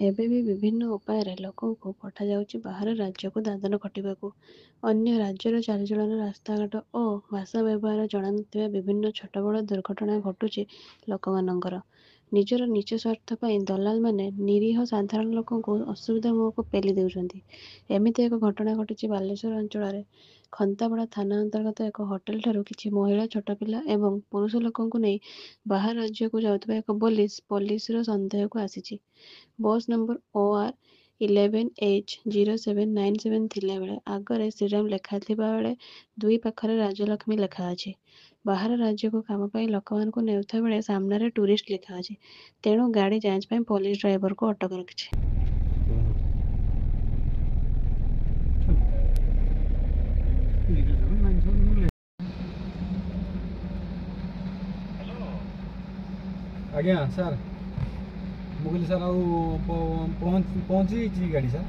ଏବେ ବି ବିଭିନ୍ନ ଉପାୟରେ ଲୋକଙ୍କୁ ପଠାଯାଉଛି ବାହାର ରାଜ୍ୟକୁ ଦାଦନ ଖଟିବାକୁ। ଅନ୍ୟ ରାଜ୍ୟର ଚାଲିଚଳନ, ରାସ୍ତାଘାଟ ଓ ଭାଷା ବ୍ୟବହାର ଜଣାନଥିବା ବିଭିନ୍ନ ଛୋଟ ବଡ଼ ଦୁର୍ଘଟଣା ଘଟୁଛି ଲୋକମାନଙ୍କର। ନିଜର ନିଜ ସ୍ୱାର୍ଥ ପାଇଁ ଦଲାଲମାନେ ନିରୀହ ସାଧାରଣ ଲୋକଙ୍କୁ ଅସୁବିଧା ମୁହଁକୁ ପେଲି ଦେଉଛନ୍ତି। ଏମିତି ଏକ ଘଟଣା ଘଟିଛି ବାଲେଶ୍ୱର ଅଞ୍ଚଳରେ। ଖନ୍ତାପଡ଼ା ଥାନା ଅନ୍ତର୍ଗତ ଏକ ହୋଟେଲଠାରୁ କିଛି ମହିଳା, ଛୋଟ ପିଲା ଏବଂ ପୁରୁଷ ଲୋକଙ୍କୁ ନେଇ ବାହାର ରାଜ୍ୟକୁ ଯାଉଥିବା ଏକ ପୋଲିସର ସନ୍ଦେହକୁ ଆସିଛି। ବସ୍ ନମ୍ବର OR11H0797 ଥିଲାବେଳେ ଆଗରେ ଶ୍ରୀରାମ ଲେଖାଥିବା ବେଳେ ଦୁଇ ପାଖରେ ରାଜଲକ୍ଷ୍ମୀ ଲେଖା ଅଛି। ବାହାର ରାଜ୍ୟକୁ କାମ ପାଇଁ ଲୋକମାନଙ୍କୁ ନେଉଥିବା ବେଳେ ସାମ୍ନାରେ ଟୁରିଷ୍ଟ ଲେଖା ଅଛି। ତେଣୁ ଗାଡ଼ି ଯାଞ୍ଚ ପାଇଁ ପୋଲିସ ଡ୍ରାଇଭରକୁ ଅଟକ ରଖିଛି। आज्ञा सर मुझे सर पहुँची गाड़ी सर